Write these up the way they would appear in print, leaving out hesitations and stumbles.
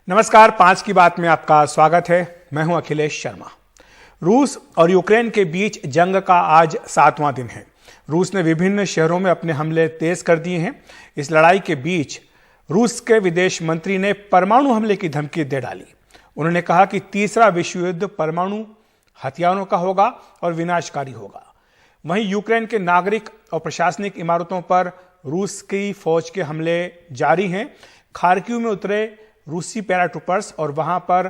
नमस्कार, 5 की बात में आपका स्वागत है। मैं हूं अखिलेश शर्मा। रूस और यूक्रेन के बीच जंग का आज 7वां दिन है। रूस ने विभिन्न शहरों में अपने हमले तेज कर दिए हैं। इस लड़ाई के बीच रूस के विदेश मंत्री ने परमाणु हमले की धमकी दे डाली। उन्होंने कहा कि तीसरा विश्व युद्ध परमाणु हथियारों का होगा और विनाशकारी होगा। वहीं यूक्रेन के नागरिक और प्रशासनिक इमारतों पर रूस की फौज के हमले जारी हैं। खार्किव में उतरे रूसी पैराट्रूपर्स और वहां पर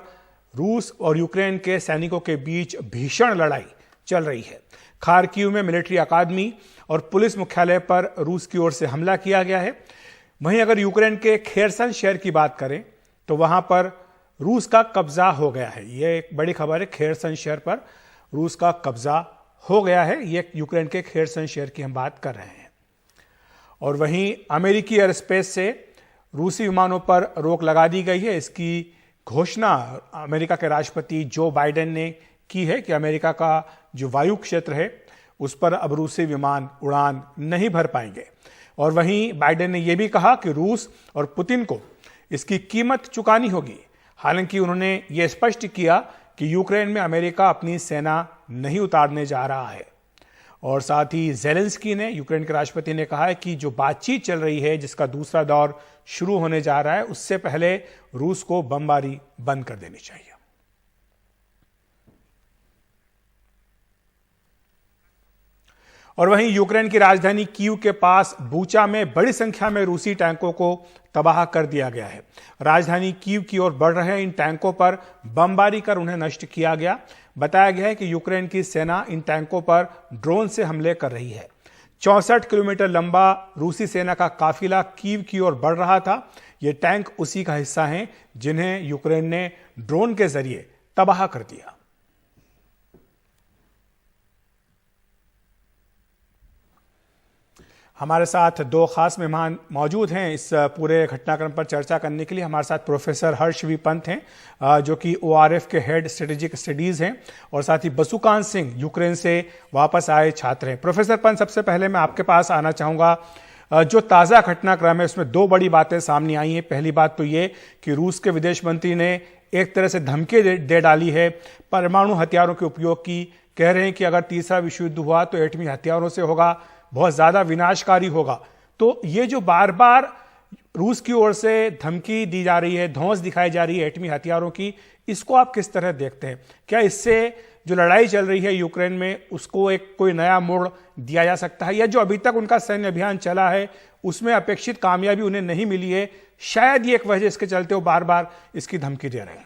रूस और यूक्रेन के सैनिकों के बीच भीषण लड़ाई चल रही है। खार्किव में मिलिट्री अकादमी और पुलिस मुख्यालय पर रूस की ओर से हमला किया गया है। वहीं अगर यूक्रेन के खेरसन शहर की बात करें तो वहां पर रूस का कब्जा हो गया है। यह एक बड़ी खबर है। खेरसन शहर पर रूस का कब्जा हो गया है। यह यूक्रेन के खेरसन शहर की हम बात कर रहे हैं। और वहीं अमेरिकी एयर स्पेस से रूसी विमानों पर रोक लगा दी गई है। इसकी घोषणा अमेरिका के राष्ट्रपति जो बाइडेन ने की है कि अमेरिका का जो वायु क्षेत्र है उस पर अब रूसी विमान उड़ान नहीं भर पाएंगे। और वहीं बाइडेन ने यह भी कहा कि रूस और पुतिन को इसकी कीमत चुकानी होगी। हालांकि उन्होंने यह स्पष्ट किया कि यूक्रेन में अमेरिका अपनी सेना नहीं उतारने जा रहा है। और साथ ही ज़ेलेंस्की ने, यूक्रेन के राष्ट्रपति ने कहा है कि जो बातचीत चल रही है, जिसका दूसरा दौर शुरू होने जा रहा है, उससे पहले रूस को बमबारी बंद कर देनी चाहिए। और वहीं यूक्रेन की राजधानी कीव के पास बूचा में बड़ी संख्या में रूसी टैंकों को तबाह कर दिया गया है। राजधानी कीव की ओर बढ़ रहे इन टैंकों पर बमबारी कर उन्हें नष्ट किया गया। बताया गया है कि यूक्रेन की सेना इन टैंकों पर ड्रोन से हमले कर रही है। 64 किलोमीटर लंबा रूसी सेना का काफिला कीव की ओर बढ़ रहा था। ये टैंक उसी का हिस्सा हैं जिन्हें यूक्रेन ने ड्रोन के जरिए तबाह कर दिया। हमारे साथ दो खास मेहमान मौजूद हैं इस पूरे घटनाक्रम पर चर्चा करने के लिए। हमारे साथ प्रोफेसर हर्ष वी पंत हैं जो कि ORF के हेड स्ट्रेटेजिक स्टडीज हैं, और साथ ही बसुकांत सिंह यूक्रेन से वापस आए छात्र हैं। प्रोफेसर पंत, सबसे पहले मैं आपके पास आना चाहूँगा। जो ताज़ा घटनाक्रम है उसमें दो बड़ी बातें सामने आई हैं। पहली बात तो ये कि रूस के विदेश मंत्री ने एक तरह से धमकी दे डाली है परमाणु हथियारों के उपयोग की। कह रहे हैं कि अगर तीसरा विश्व युद्ध हुआ तो एटमी हथियारों से होगा, बहुत ज्यादा विनाशकारी होगा। तो ये जो बार बार रूस की ओर से धमकी दी जा रही है, धौंस दिखाई जा रही है एटमी हथियारों की, इसको आप किस तरह देखते हैं? क्या इससे जो लड़ाई चल रही है यूक्रेन में उसको एक कोई नया मोड़ दिया जा सकता है, या जो अभी तक उनका सैन्य अभियान चला है उसमें अपेक्षित कामयाबी उन्हें नहीं मिली है, शायद ये एक वजह इसके चलते वो बार बार इसकी धमकी दे रहे हैं?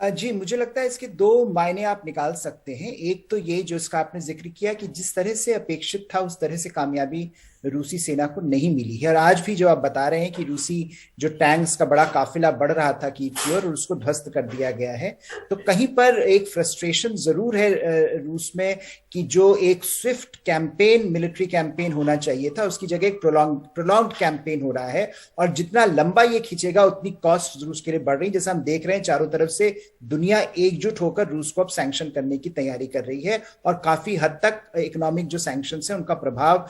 जी, मुझे लगता है इसके दो मायने आप निकाल सकते हैं। एक तो ये जो इसका आपने जिक्र किया कि जिस तरह से अपेक्षित था उस तरह से कामयाबी रूसी सेना को नहीं मिली है। और आज भी जो आप बता रहे हैं कि रूसी जो टैंक्स का बड़ा काफिला बढ़ रहा था कीव की ओर और उसको ध्वस्त कर दिया गया है, तो कहीं पर एक फ्रस्ट्रेशन जरूर है रूस में कि जो एक स्विफ्ट कैंपेन, मिलिट्री कैंपेन होना चाहिए था, उसकी जगह एक प्रोलॉन्ग्ड कैंपेन हो रहा है। और जितना लंबा ये खींचेगा उतनी कॉस्ट रूस के लिए बढ़ रही है। जैसा हम देख रहे हैं चारों तरफ से दुनिया एकजुट होकर रूस को अब सैंक्शन करने की तैयारी कर रही है, और काफी हद तक इकोनॉमिक जो सैंक्शन है उनका प्रभाव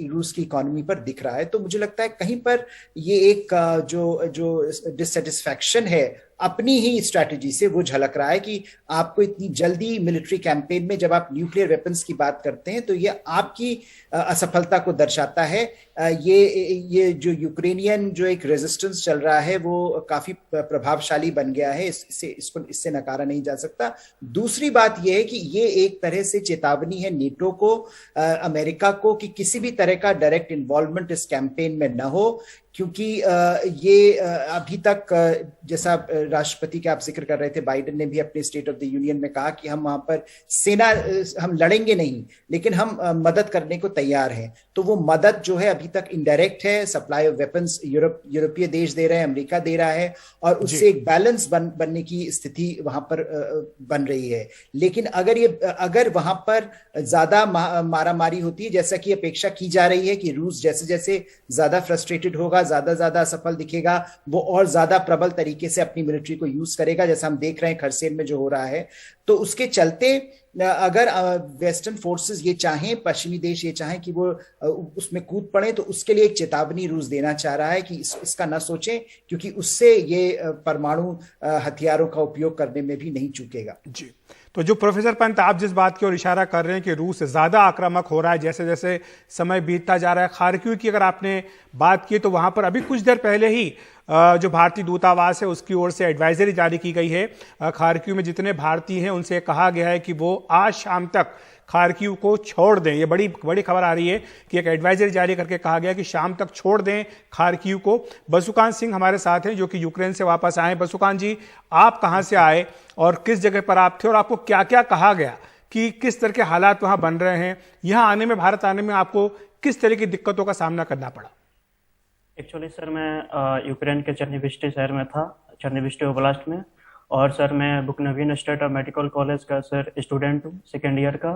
रूस की इकोनॉमी पर दिख रहा है। तो मुझे लगता है कहीं पर ये एक जो डिससेटिस्फैक्शन है अपनी ही स्ट्रैटेजी से वो झलक रहा है कि आपको इतनी जल्दी मिलिट्री कैंपेन में जब आप न्यूक्लियर वेपन्स की बात करते हैं तो ये आपकी असफलता को दर्शाता है। ये जो यूक्रेनियन जो एक रेजिस्टेंस चल रहा है वो काफी प्रभावशाली बन गया है, इससे नकारा नहीं जा सकता। दूसरी बात यह है कि ये एक तरह से चेतावनी है नेटो को, अमेरिका को, कि किसी भी तरह का डायरेक्ट इन्वॉल्वमेंट इस कैंपेन में न हो, क्योंकि ये अभी तक जैसा राष्ट्रपति के आप जिक्र कर रहे थे, बाइडेन ने भी अपने स्टेट ऑफ द यूनियन में कहा कि हम वहां पर सेना, हम लड़ेंगे नहीं लेकिन हम मदद करने को तैयार हैं। तो वो मदद जो है अभी तक इनडायरेक्ट है, सप्लाई ऑफ वेपन्स यूरोपीय देश दे रहे हैं, अमेरिका दे रहा है, और उससे एक बैलेंस बनने की स्थिति वहां पर बन रही है। लेकिन अगर वहां पर ज्यादा मारामारी होती है, जैसा कि अपेक्षा की जा रही है कि रूस जैसे जैसे ज्यादा फ्रस्ट्रेटेड होगा, ज्यादा सफल दिखेगा, वो और ज्यादा प्रबल तरीके से अपनी मिलिट्री को यूज करेगा, जैसा हम देख रहे हैं खरसेन में जो हो रहा है। तो उसके चलते अगर वेस्टर्न फोर्सेस ये चाहें, पश्चिमी देश ये चाहें कि वो उसमें कूद पड़े, तो उसके लिए एक चेतावनी रूस देना चाह रहा है कि इसका ना सोचें, क्योंकि उससे ये परमाणु हथियारों का उपयोग करने में भी नहीं चूकेगा। जी, तो जो प्रोफेसर पंत आप जिस बात की ओर इशारा कर रहे हैं कि रूस ज्यादा आक्रामक हो रहा है जैसे जैसे समय बीतता जा रहा है, खार्किव की अगर आपने बात की तो वहां पर अभी कुछ देर पहले ही जो भारतीय दूतावास है उसकी ओर से एडवाइजरी जारी की गई है। खार्किव में जितने भारतीय हैं उनसे कहा गया है कि वो आज शाम तक खार्किव को छोड़ दें। ये बड़ी बड़ी खबर आ रही है कि एक एडवाइजरी जारी करके कहा गया कि शाम तक छोड़ दें खार्किव को। बसुकान सिंह हमारे साथ हैं जो कि यूक्रेन से वापस आए। बसुकान जी, आप कहां से आए और किस जगह पर आप थे और आपको क्या क्या कहा गया कि किस तरह के हालात वहां बन रहे हैं? यहां आने में, भारत आने में आपको किस तरह की दिक्कतों का सामना करना पड़ा? एक्चुअली सर मैं यूक्रेन के चर्निविस्टी शहर में था, चर्निविस्टी ओब्लास्ट में। और सर मैं बुकनवीन स्टेट मेडिकल कॉलेज का सर स्टूडेंट हूँ, सेकेंड ईयर का।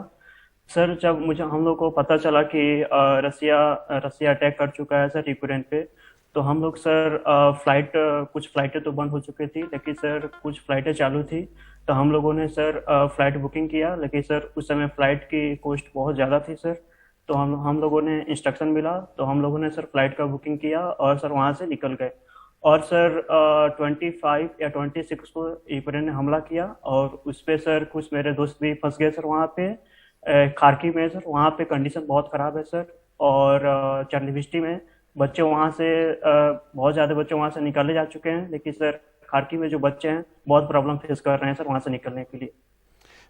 सर जब हम लोग को पता चला कि रसिया अटैक कर चुका है सर यूक्रेन पे, तो हम लोग सर कुछ फ्लाइटें तो बंद हो चुकी थी, लेकिन सर कुछ फ्लाइटें चालू थी। तो हम लोगों ने सर फ्लाइट बुकिंग किया, लेकिन सर उस समय फ्लाइट की कॉस्ट बहुत ज़्यादा थी सर। तो हम लोगों ने इंस्ट्रक्शन मिला, तो हम लोगों ने सर फ्लाइट का बुकिंग किया और सर वहाँ से निकल गए। और सर 25 या 26 को यूक्रेन ने हमला किया और उस पर सर कुछ मेरे दोस्त भी फंस गए सर वहाँ पे खार्किव में सर। वहाँ पे कंडीशन बहुत ख़राब है सर। और चर्निविस्टी में बच्चे वहाँ से बहुत ज़्यादा बच्चे वहाँ से निकाले जा चुके हैं, लेकिन सर खार्किव में जो बच्चे हैं बहुत प्रॉब्लम फेस कर रहे हैं सर वहाँ से निकलने के लिए।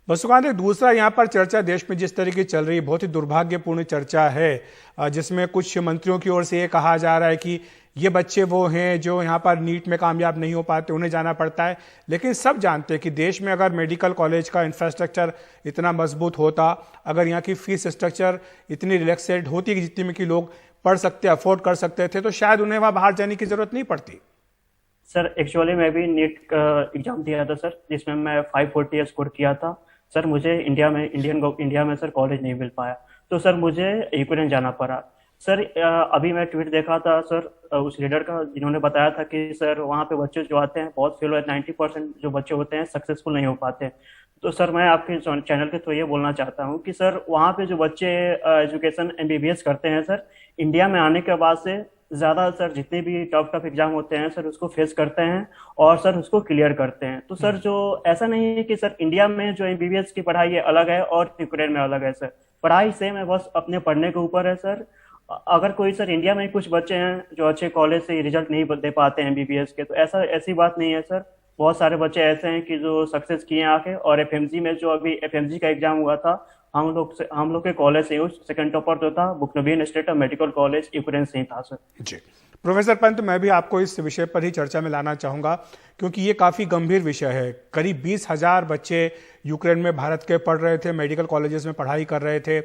बसुकांत, दूसरा यहाँ पर चर्चा देश में जिस तरीके चल रही है, बहुत ही दुर्भाग्यपूर्ण चर्चा है, जिसमें कुछ मंत्रियों की ओर से ये कहा जा रहा है कि ये बच्चे वो हैं जो यहाँ पर नीट में कामयाब नहीं हो पाते, उन्हें जाना पड़ता है। लेकिन सब जानते हैं कि देश में अगर मेडिकल कॉलेज का इंफ्रास्ट्रक्चर इतना मजबूत होता, अगर यहाँ की फीस स्ट्रक्चर इतनी रिलैक्सेड होती कि जितनी में कि लोग पढ़ सकते, अफोर्ड कर सकते थे, तो शायद उन्हें वहाँ बाहर जाने की जरूरत नहीं पड़ती। सर एक्चुअली मैं भी नीट का एग्जाम दिया था सर, जिसमें मैं 540 स्कोर किया था सर। मुझे इंडिया में सर कॉलेज नहीं मिल पाया, तो सर मुझे यूक्रेन जाना पड़ा सर। अभी मैं ट्वीट देखा था सर उस लीडर का, जिन्होंने बताया था कि सर वहाँ पे बच्चे जो आते हैं बहुत फेल, 90% जो बच्चे होते हैं सक्सेसफुल नहीं हो पाते। तो सर मैं आपके चैनल के थ्रू ये बोलना चाहता हूँ कि सर वहाँ पे जो बच्चे एजुकेशन MBBS करते हैं सर, इंडिया में आने के बाद से ज़्यादा सर जितने भी टफ एग्जाम होते हैं सर उसको फेस करते हैं और सर उसको क्लियर करते हैं। तो सर जो ऐसा नहीं है कि सर इंडिया में जो MBBS की पढ़ाई है अलग है और यूक्रेन में अलग है सर, पढ़ाई सेम है, बस अपने पढ़ने के ऊपर है सर। अगर कोई सर इंडिया में कुछ बच्चे हैं जो अच्छे कॉलेज से रिजल्ट नहीं दे पाते हैं MBBS के, तो ऐसी बात नहीं है सर। बहुत सारे बच्चे ऐसे हैं कि जो सक्सेस किए आके। और FMG में जो अभी FMG का एग्जाम हुआ था, हम लोग के कॉलेज से सेकंड टॉपर जो था बुकनवीन स्टेट मेडिकल कॉलेज यूक्रेन से ही था सर। जी प्रोफेसर पंत, मैं भी आपको इस विषय पर ही चर्चा में लाना चाहूंगा क्योंकि ये काफी गंभीर विषय है। करीब 20,000 बच्चे यूक्रेन में भारत के पढ़ रहे थे, मेडिकल कॉलेजेस में पढ़ाई कर रहे थे।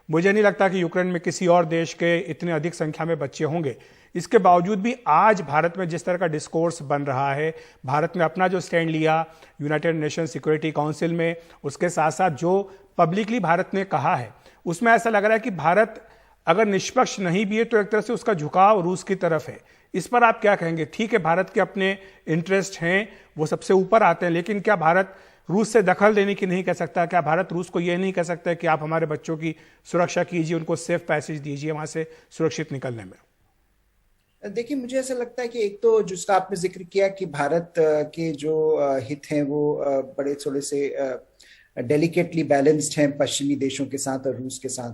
मुझे नहीं लगता कि यूक्रेन में किसी और देश के इतने अधिक संख्या में बच्चे होंगे। इसके बावजूद भी आज भारत में जिस तरह का डिस्कोर्स बन रहा है, भारत ने अपना जो स्टैंड लिया यूनाइटेड नेशन सिक्योरिटी काउंसिल में, उसके साथ साथ जो पब्लिकली भारत ने कहा है, उसमें ऐसा लग रहा है कि भारत अगर निष्पक्ष नहीं भी है तो एक तरह से उसका झुकाव रूस की तरफ है। इस पर आप क्या कहेंगे? ठीक है, भारत के अपने इंटरेस्ट हैं, वो सबसे ऊपर आते हैं, लेकिन क्या भारत रूस से दखल देने की नहीं कह सकता? क्या भारत रूस को यह नहीं कह सकता कि आप हमारे बच्चों की सुरक्षा कीजिए, उनको सेफ पैसेज दीजिए वहां से सुरक्षित निकलने में? देखिए, मुझे ऐसा लगता है कि एक तो जिसका आपने जिक्र किया कि भारत के जो हित हैं वो बड़े थोड़े से डेलिकेटली बैलेंस्ड हैं पश्चिमी देशों के साथ और रूस के साथ,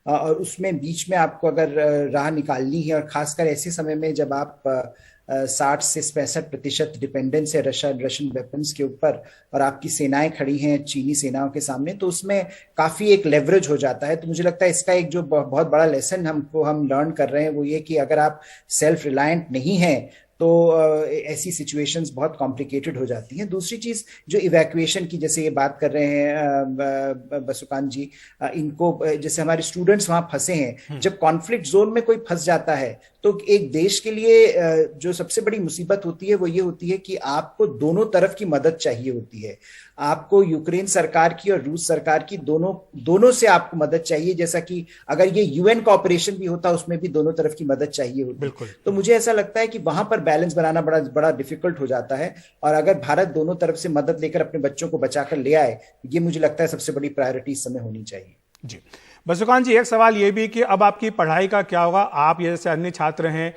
और उसमें बीच में आपको अगर राह निकालनी है, और खासकर ऐसे समय में जब आप 60 से 65% डिपेंडेंस है रशियन वेपन्स के ऊपर, और आपकी सेनाएं खड़ी हैं चीनी सेनाओं के सामने, तो उसमें काफी एक लेवरेज हो जाता है। तो मुझे लगता है इसका एक जो बहुत बड़ा लेसन हम लर्न कर रहे हैं वो ये कि अगर आप सेल्फ रिलायंट नहीं हैं तो ऐसी सिचुएशंस बहुत कॉम्प्लिकेटेड हो जाती हैं। दूसरी चीज जो इवैक्यूएशन की, जैसे ये बात कर रहे हैं बसुकांत जी, इनको जैसे हमारे स्टूडेंट्स वहां फंसे हैं, जब कॉन्फ्लिक्ट जोन में कोई फंस जाता है तो एक देश के लिए जो सबसे बड़ी मुसीबत होती है वो ये होती है कि आपको दोनों तरफ की मदद चाहिए होती है। आपको यूक्रेन सरकार की और रूस सरकार की दोनों से आपको मदद चाहिए। जैसा कि अगर ये यूएन का ऑपरेशन भी होता उसमें भी दोनों तरफ की मदद चाहिए होती। तो मुझे ऐसा लगता है कि वहां पर बैलेंस बनाना बड़ा बड़ा डिफिकल्ट हो जाता है। और अगर भारत दोनों तरफ से मदद लेकर अपने बच्चों को बचाकर ले आए, ये मुझे लगता है सबसे बड़ी प्रायोरिटी इस समय होनी चाहिए। जी बसुकांत जी, एक सवाल ये भी कि अब आपकी पढ़ाई का क्या होगा? आप जैसे अन्य छात्र हैं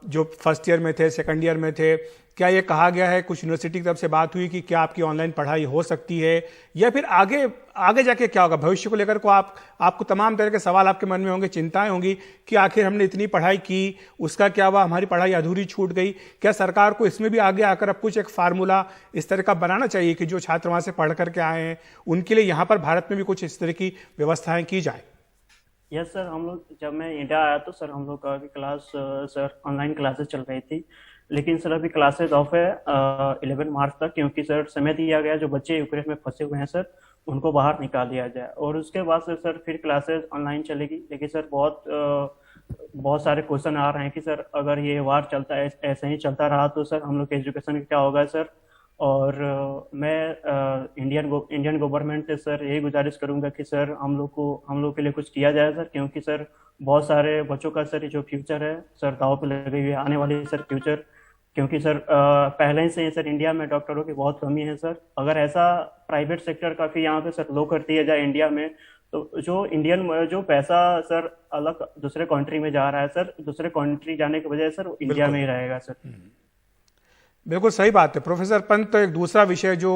जो फर्स्ट ईयर में थे, सेकंड ईयर में थे, क्या ये कहा गया है, कुछ यूनिवर्सिटी की तरफ से बात हुई कि क्या आपकी ऑनलाइन पढ़ाई हो सकती है, या फिर आगे आगे जाके क्या होगा भविष्य को लेकर को आपको तमाम तरह के सवाल आपके मन में होंगे, चिंताएं होंगी कि आखिर हमने इतनी पढ़ाई की, उसका क्या हुआ, हमारी पढ़ाई अधूरी छूट गई? क्या सरकार को इसमें भी आगे आकर अब कुछ एक फार्मूला इस तरह का बनाना चाहिए कि जो छात्र वहां से पढ़ करके आए हैं उनके लिए यहाँ पर भारत में भी कुछ इस तरह की व्यवस्थाएं की जाए? यस सर, हम लोग जब मैं इंडिया आया तो सर हम लोग का क्लास सर ऑनलाइन क्लासेस चल रही थी, लेकिन सर अभी क्लासेस ऑफ है 11 मार्च तक, क्योंकि सर समय दिया गया जो बच्चे यूक्रेन में फंसे हुए हैं सर उनको बाहर निकाल दिया जाए, और उसके बाद से सर फिर क्लासेस ऑनलाइन चलेगी। लेकिन सर बहुत सारे क्वेश्चन आ रहे हैं कि सर अगर ये वार चलता है ऐसे ही चलता रहा तो सर हम लोग के एजुकेशन क्या होगा सर। और मैं इंडियन गवर्नमेंट से सर यही गुजारिश करूंगा कि सर हम लोग के लिए कुछ किया जाए सर, क्योंकि सर बहुत सारे बच्चों का सर जो फ्यूचर है सर दांव पे लगी हुई है, आने वाली सर फ्यूचर, क्योंकि सर पहले ही से सर इंडिया में डॉक्टरों की बहुत कमी है सर। अगर ऐसा प्राइवेट सेक्टर काफी यहाँ पे सर लो कर दिया जाए इंडिया में, तो जो पैसा सर अलग दूसरे कंट्री में जा रहा है सर, दूसरे कंट्री जाने की वजह सर इंडिया में ही रहेगा सर। बिल्कुल सही बात है प्रोफेसर पंत। एक दूसरा विषय जो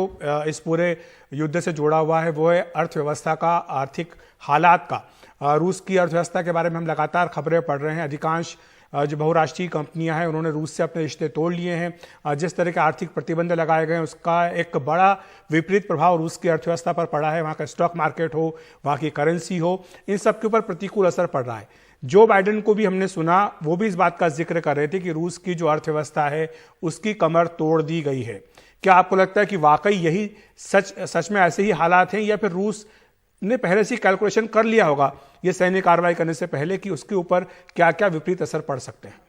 इस पूरे युद्ध से जुड़ा हुआ है वो है अर्थव्यवस्था का, आर्थिक हालात का। रूस की अर्थव्यवस्था के बारे में हम लगातार खबरें पढ़ रहे हैं। अधिकांश जो बहुराष्ट्रीय कंपनियां हैं उन्होंने रूस से अपने रिश्ते तोड़ लिए हैं। जिस तरह के आर्थिक प्रतिबंध लगाए गए हैं उसका एक बड़ा विपरीत प्रभाव रूस की अर्थव्यवस्था पर पड़ा है। वहाँ का स्टॉक मार्केट हो, वहाँ की करेंसी हो, इन सब के ऊपर प्रतिकूल असर पड़ रहा है। जो बाइडेन को भी हमने सुना, वो भी इस बात का जिक्र कर रहे थे कि रूस की जो अर्थव्यवस्था है उसकी कमर तोड़ दी गई है। क्या आपको लगता है कि वाकई यही सच में ऐसे ही हालात हैं, या फिर रूस ने पहले से कैलकुलेशन कर लिया होगा ये सैन्य कार्रवाई करने से पहले कि उसके ऊपर क्या क्या विपरीत असर पड़ सकते हैं?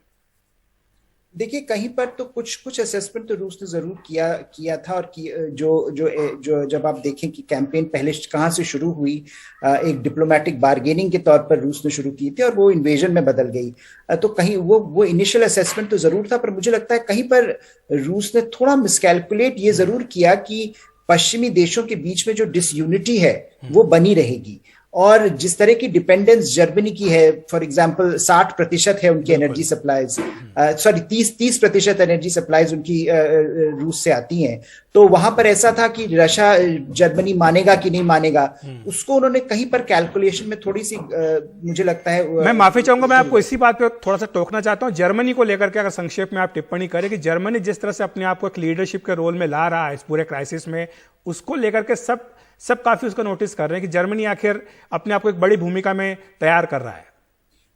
देखिए, कहीं पर तो कुछ असेसमेंट तो रूस ने जरूर किया था, और जो जब आप देखें कि कैंपेन पहले कहां से शुरू हुई, एक डिप्लोमेटिक बार्गेनिंग के तौर पर रूस ने शुरू की थी और वो इन्वेजन में बदल गई। तो कहीं वो इनिशियल असेसमेंट तो जरूर था, पर मुझे लगता है कहीं पर रूस ने थोड़ा मिसकैलकुलेट ये जरूर किया कि पश्चिमी देशों के बीच में जो डिसयूनिटी है वो बनी रहेगी, और जिस तरह की डिपेंडेंस जर्मनी की है, फॉर एग्जांपल 60% है उनकी एनर्जी सप्लाईज, 30% एनर्जी सप्लाईज उनकी रूस से आती हैं। तो वहां पर ऐसा था कि रशिया जर्मनी मानेगा कि नहीं मानेगा, उसको उन्होंने कहीं पर कैलकुलेशन में थोड़ी सी मुझे लगता है। मैं माफी चाहूंगा, मैं आपको इसी बात पे थोड़ा सा टोकना चाहता हूं। जर्मनी को लेकर के अगर संक्षेप में आप टिप्पणी करें कि जर्मनी जिस तरह से अपने आप को एक लीडरशिप के रोल में ला रहा है इस पूरे क्राइसिस में, उसको लेकर के सब काफी उसका नोटिस कर रहे हैं कि जर्मनी आखिर अपने आप को एक बड़ी भूमिका में तैयार कर रहा है।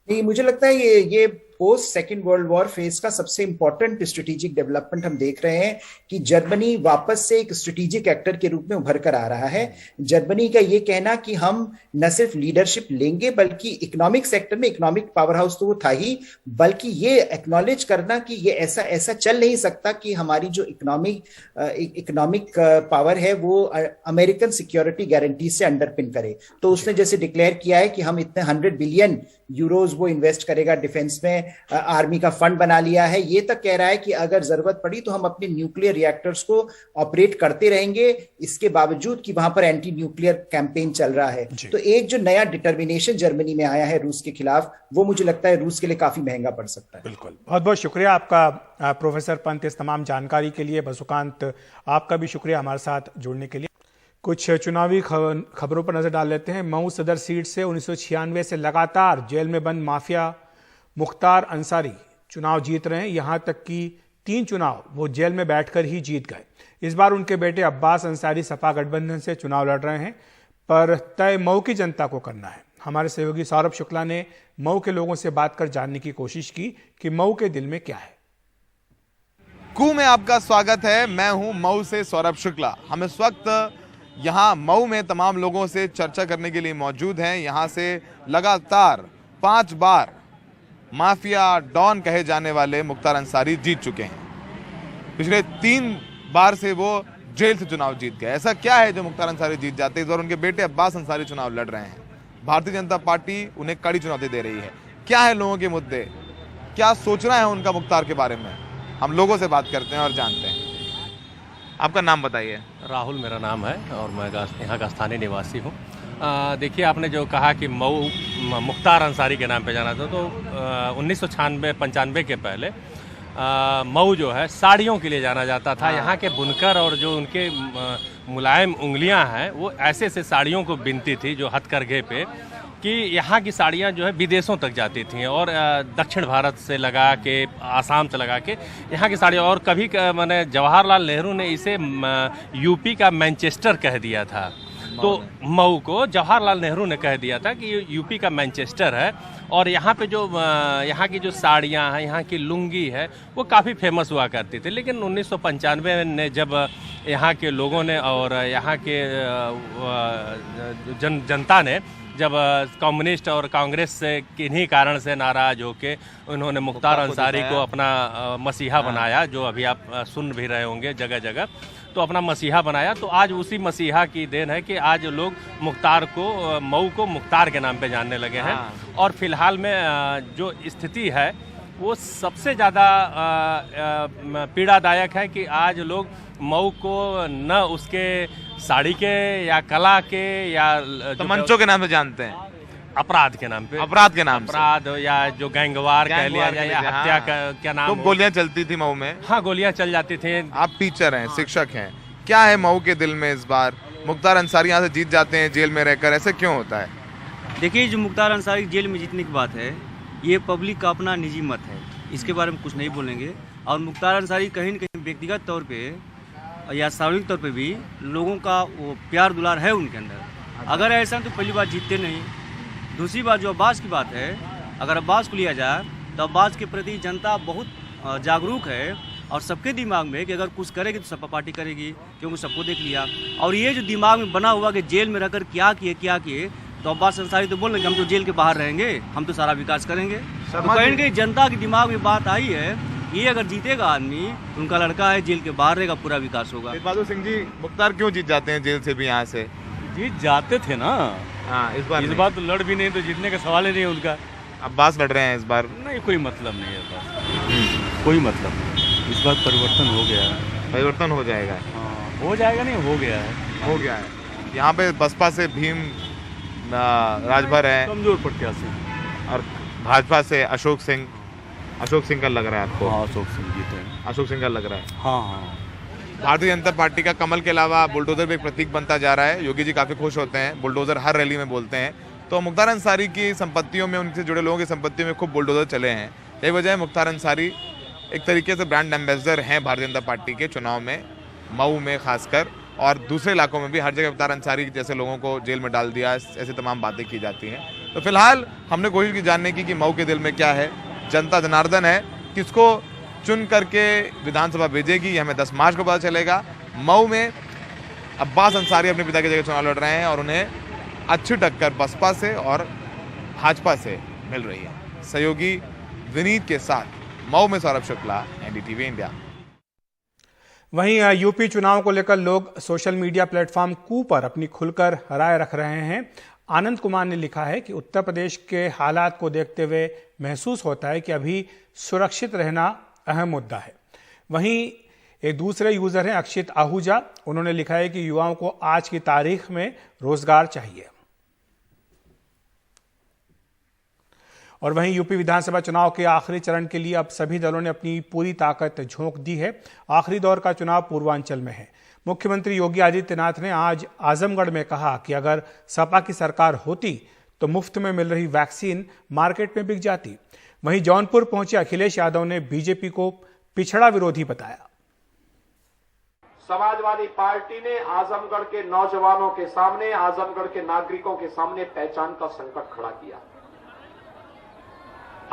नहीं, मुझे लगता है ये post second world war phase का सबसे इंपॉर्टेंट स्ट्रेटेजिक डेवलपमेंट हम देख रहे हैं कि जर्मनी वापस से एक स्ट्रेटेजिक एक्टर के रूप में उभर कर आ रहा है। जर्मनी का ये कहना कि हम न सिर्फ लीडरशिप लेंगे बल्कि इकोनॉमिक सेक्टर में इकोनॉमिक पावर हाउस तो वो था ही, बल्कि ये एक्नॉलेज करना कि ये ऐसा चल नहीं सकता कि हमारी जो इकोनॉमिक पावर है वो अमेरिकन सिक्योरिटी गारंटी से अंडरपिन करे। तो उसने जैसे डिक्लेयर किया है कि हम इतने 100 बिलियन यूरोज वो इन्वेस्ट करेगा डिफेंस में, आर्मी का फंड बना लिया है। ये तक कह रहा है कि अगर जरूरत पड़ी तो हम अपने न्यूक्लियर रिएक्टर्स को ऑपरेट करते रहेंगे, इसके बावजूद कि वहां पर एंटी न्यूक्लियर कैंपेन चल रहा है। तो एक जो नया डिटर्मिनेशन जर्मनी में आया है रूस के खिलाफ, वो मुझे लगता है रूस के लिए काफी महंगा पड़ सकता है। बिल्कुल, बहुत बहुत शुक्रिया आपका प्रोफेसर पंत इस तमाम जानकारी के लिए। बसुकांत, आपका भी शुक्रिया हमारे साथ जुड़ने के लिए। कुछ चुनावी खबरों पर नजर डाल लेते हैं। मऊ सदर सीट से 1996 से लगातार जेल में बंद माफिया मुख्तार अंसारी चुनाव जीत रहे हैं। यहां तक कि 3 चुनाव वो जेल में बैठकर ही जीत गए। इस बार उनके बेटे अब्बास अंसारी सपा गठबंधन से चुनाव लड़ रहे हैं, पर तय मऊ की जनता को करना है। हमारे सहयोगी सौरभ शुक्ला ने मऊ के लोगों से बात कर जानने की कोशिश की कि मऊ के दिल में क्या है। कू में आपका स्वागत है। मैं हूं मऊ से सौरभ शुक्ला। हम इस वक्त यहाँ मऊ में तमाम लोगों से चर्चा करने के लिए मौजूद हैं। यहाँ से लगातार 5 बार माफिया डॉन कहे जाने वाले मुख्तार अंसारी जीत चुके हैं। पिछले 3 बार से वो जेल से चुनाव जीत गए। ऐसा क्या है जो मुख्तार अंसारी जीत जाते हैं? इस बार उनके बेटे अब्बास अंसारी चुनाव लड़ रहे हैं। भारतीय जनता पार्टी उन्हें कड़ी चुनौती दे रही है। क्या है लोगों के मुद्दे, क्या सोचना है उनका मुख्तार के बारे में, हम लोगों से बात करते हैं और जानते हैं। आपका नाम बताइए। राहुल मेरा नाम है और मैं यहाँ का स्थानीय निवासी हूँ। देखिए, आपने जो कहा कि मऊ मुख्तार अंसारी के नाम पे जाना था, तो 1995 के पहले मऊ जो है साड़ियों के लिए जाना जाता था। यहाँ के बुनकर और जो उनके मुलायम उंगलियाँ हैं वो ऐसे ऐसे साड़ियों को बिनती थी जो हथकरघे पे, कि यहाँ की साड़ियाँ जो है विदेशों तक जाती थी और दक्षिण भारत से लगा के, आसाम से लगा के यहाँ की साड़ियाँ। और कभी मैंने जवाहरलाल नेहरू ने इसे यूपी का मैनचेस्टर कह दिया था। तो मऊ को जवाहरलाल नेहरू ने कह दिया था कि यूपी का मैनचेस्टर है। और यहाँ पे जो यहाँ की जो साड़ियाँ हैं, यहाँ की लुंगी है, वो काफ़ी फेमस हुआ करती थी। लेकिन 1995 में जब यहाँ के लोगों ने और यहाँ के जनता ने जब कम्युनिस्ट और कांग्रेस से किन्हीं कारण से नाराज होके उन्होंने मुख्तार अंसारी को अपना मसीहा बनाया, जो अभी आप सुन भी रहे होंगे जगह जगह, तो अपना मसीहा बनाया। तो आज उसी मसीहा की देन है कि आज लोग मुख्तार को, मऊ को मुख्तार के नाम पे जानने लगे हैं। और फिलहाल में जो स्थिति है वो सबसे ज़्यादा पीड़ादायक है कि आज लोग मऊ को न उसके साड़ी के या कला के या तो मंचों के नाम से जानते हैं, अपराध के नाम पे, अपराध के नाम अपराध या जो गैंगवार कह लिया जाए या हत्या का क्या नाम। तो गोलियां चलती थी मऊ में? हाँ, गोलियां चल जाती थी। आप टीचर हैं, शिक्षक हैं, क्या है मऊ के दिल में इस बार? मुख्तार अंसारी यहाँ से जीत जाते हैं जेल में रहकर, ऐसे क्यों होता है? देखिए, जो मुख्तार अंसारी जेल में जीतने की बात है, ये पब्लिक का अपना निजी मत है, इसके बारे में कुछ नहीं बोलेंगे। और मुख्तार अंसारी कहीं न कहीं व्यक्तिगत तौर पे या सार्वजनिक तौर पे भी लोगों का वो प्यार दुलार है उनके अंदर। अगर ऐसा तो पहली बार जीतते नहीं। दूसरी बात जो अब्बास की बात है, अगर अब्बास को लिया जाए तो अब्बास के प्रति जनता बहुत जागरूक है और सबके दिमाग में कि अगर कुछ करेगी तो सपा पार्टी करेगी, क्योंकि सबको देख लिया। और ये जो दिमाग में बना हुआ कि जेल में रहकर क्या किए, तो अब्बास अंसारी तो बोल रहे हैं हम तो जेल के बाहर रहेंगे, हम तो सारा विकास करेंगे। तो कहीं न कहीं जनता के दिमाग में बात आई है, ये अगर जीतेगा आदमी, उनका लड़का है, जेल के बाहर रहेगा, पूरा विकास होगा। बहादुर सिंह जी, मुख्तार क्यों जीत जाते हैं जेल से भी? यहाँ से जीत जाते थे ना। हाँ, इस बार तो लड़ भी नहीं, तो जीतने का सवाल ही नहीं है उनका। अब्बास लड़ रहे हैं इस बार? नहीं, कोई मतलब नहीं है बस, कोई मतलब नहीं। इस बार परिवर्तन हो गया है। परिवर्तन हो जाएगा? हाँ, हो जाएगा नहीं, हो गया है। हो गया है। यहाँ पे बसपा से भीम राजभर है, कमजोर प्रत्याशी, और भाजपा से अशोक सिंह का लग रहा है आपको? हाँ, अशोक सिंह जीते हैं। अशोक सिंह का लग रहा है। हाँ। भारतीय जनता पार्टी का कमल के अलावा बुलडोजर भी एक प्रतीक बनता जा रहा है। योगी जी काफी खुश होते हैं, बुलडोजर हर रैली में बोलते हैं। तो मुख्तार अंसारी की संपत्तियों में, उनसे जुड़े लोगों की संपत्तियों में खूब बुलडोजर चले हैं। यही वजह है मुख्तार अंसारी एक तरीके से ब्रांड एम्बेसडर हैं भारतीय जनता पार्टी के चुनाव में, मऊ में खासकर, और दूसरे इलाकों में भी हर जगह मुख्तार अंसारी जैसे लोगों को जेल में डाल दिया, ऐसे तमाम बातें की जाती हैं। तो फिलहाल हमने कोशिश की जानने की कि मऊ के दिल में क्या है। जनता जनार्दन है, किसको चुन करके विधानसभा भेजेगी ये हमें 10 मार्च को पता चलेगा। मऊ में अब्बास अंसारी अपने पिता की जगह चुनाव लड़ रहे हैं और उन्हें अच्छी टक्कर बसपा से और भाजपा से मिल रही है। सहयोगी विनीत के साथ मऊ में सौरभ शुक्ला, एनडीटीवी इंडिया। वहीं यूपी चुनाव को लेकर लोग सोशल मीडिया प्लेटफॉर्म कू पर अपनी खुलकर राय रख रहे हैं। आनंद कुमार ने लिखा है कि उत्तर प्रदेश के हालात को देखते हुए महसूस होता है कि अभी सुरक्षित रहना अहम मुद्दा है। वहीं एक दूसरे यूजर हैं अक्षित आहूजा, उन्होंने लिखा है कि युवाओं को आज की तारीख में रोजगार चाहिए। और वहीं यूपी विधानसभा चुनाव के आखिरी चरण के लिए अब सभी दलों ने अपनी पूरी ताकत झोंक दी है। आखिरी दौर का चुनाव पूर्वांचल में है। मुख्यमंत्री योगी आदित्यनाथ ने आज आजमगढ़ में कहा कि अगर सपा की सरकार होती तो मुफ्त में मिल रही वैक्सीन मार्केट में बिक जाती। वहीं जौनपुर पहुंचे अखिलेश यादव ने बीजेपी को पिछड़ा विरोधी बताया। समाजवादी पार्टी ने आजमगढ़ के नौजवानों के सामने, आजमगढ़ के नागरिकों के सामने पहचान का संकट खड़ा किया।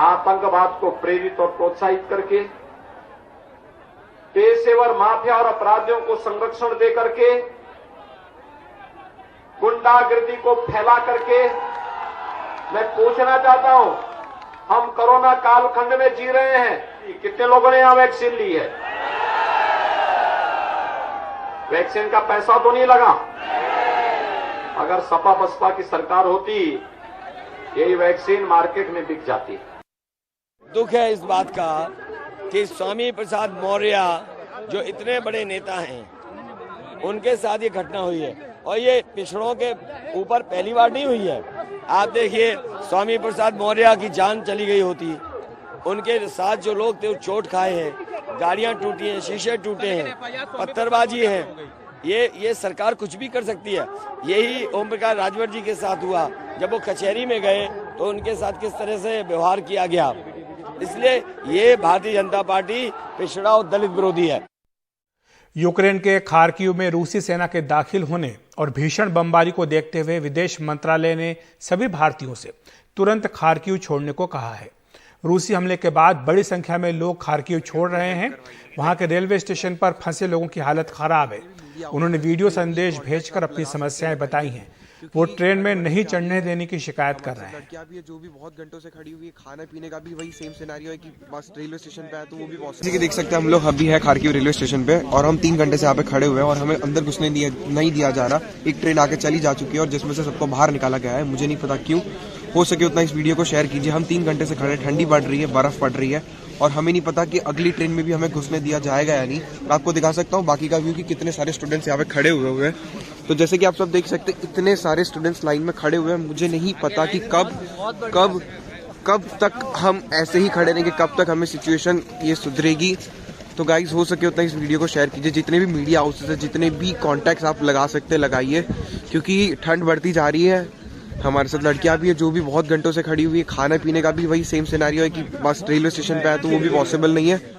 आतंकवाद को प्रेरित और प्रोत्साहित करके, पेशेवर माफिया और अपराधियों को संरक्षण दे करके, गुंडागर्दी को फैला करके, मैं पूछना चाहता हूं हम कोरोना कालखंड में जी रहे हैं। कितने लोगों ने यहां वैक्सीन ली है? वैक्सीन का पैसा तो नहीं लगा। अगर सपा बसपा की सरकार होती, यही वैक्सीन मार्केट में बिक जाती। दुख है इस बात का कि स्वामी प्रसाद मौर्य जो इतने बड़े नेता हैं, उनके साथ ये घटना हुई है और ये पिछड़ों के ऊपर पहली बार नहीं हुई है। आप देखिए, स्वामी प्रसाद मौर्य की जान चली गई होती, उनके साथ जो लोग थे वो चोट खाए हैं, गाड़ियां टूटी हैं, शीशे टूटे हैं, पत्थरबाजी है। ये सरकार कुछ भी कर सकती है। यही ओम प्रकाश राजभर जी के साथ हुआ, जब वो कचहरी में गए तो उनके साथ किस तरह से व्यवहार किया गया। इसलिए ये भारतीय जनता पार्टी पिछड़ा और दलित विरोधी है। यूक्रेन के खार्किव में रूसी सेना के दाखिल होने और भीषण बमबारी को देखते हुए विदेश मंत्रालय ने सभी भारतीयों से तुरंत खार्किव छोड़ने को कहा है। रूसी हमले के बाद बड़ी संख्या में लोग खार्किव छोड़ रहे हैं। वहां के रेलवे स्टेशन पर फंसे लोगों की हालत खराब है। उन्होंने वीडियो संदेश भेजकर अपनी समस्याएं बताई हैं। वो ट्रेन में नहीं चढ़ने देने की शिकायत कर रहे हैं। लड़कियां भी है जो भी बहुत घंटों से खड़ी हुई है, खाने पीने का भी वही सेम सिनेरियो है कि बस रेलवे स्टेशन पे है तो वो भी पॉसिबल है। देख सकते हैं हम लोग अभी है खार्किव रेलवे स्टेशन पे और हम 3 घंटे से यहाँ पे खड़े हुए हैं और हमें अंदर घुसने नहीं दिया जा रहा। एक ट्रेन आके चली जा चुकी है और जिसमें से सबको बाहर निकाला गया है। मुझे नहीं पता क्यों। हो सके उतना इस वीडियो को शेयर कीजिए। हम 3 घंटे से खड़े, ठंडी पड़ रही है, बर्फ पड़ रही है और हमें नहीं पता कि अगली ट्रेन में भी हमें घुसने दिया जाएगा या नहीं। मैं आपको दिखा सकता हूँ बाकी का व्यू कि कितने सारे स्टूडेंट्स यहाँ पे खड़े हुए हैं। तो जैसे कि आप सब देख सकते हैं, इतने सारे स्टूडेंट्स लाइन में खड़े हुए हैं। मुझे नहीं पता कि कब तक हम ऐसे ही खड़े रहेंगे, कब तक हमें सिचुएशन ये सुधरेगी। तो गाइस, हो सके उतना इस वीडियो को शेयर कीजिए। जितने भी मीडिया हाउसेस है, जितने भी कॉन्टैक्ट्स आप लगा सकते हैं लगाइए, क्योंकि ठंड बढ़ती जा रही है। हमारे साथ लड़कियां भी है जो भी बहुत घंटों से खड़ी हुई है। खाने पीने का भी वही सेम सिनेरियो है कि बस रेलवे स्टेशन पे है तो वो भी पॉसिबल नहीं है।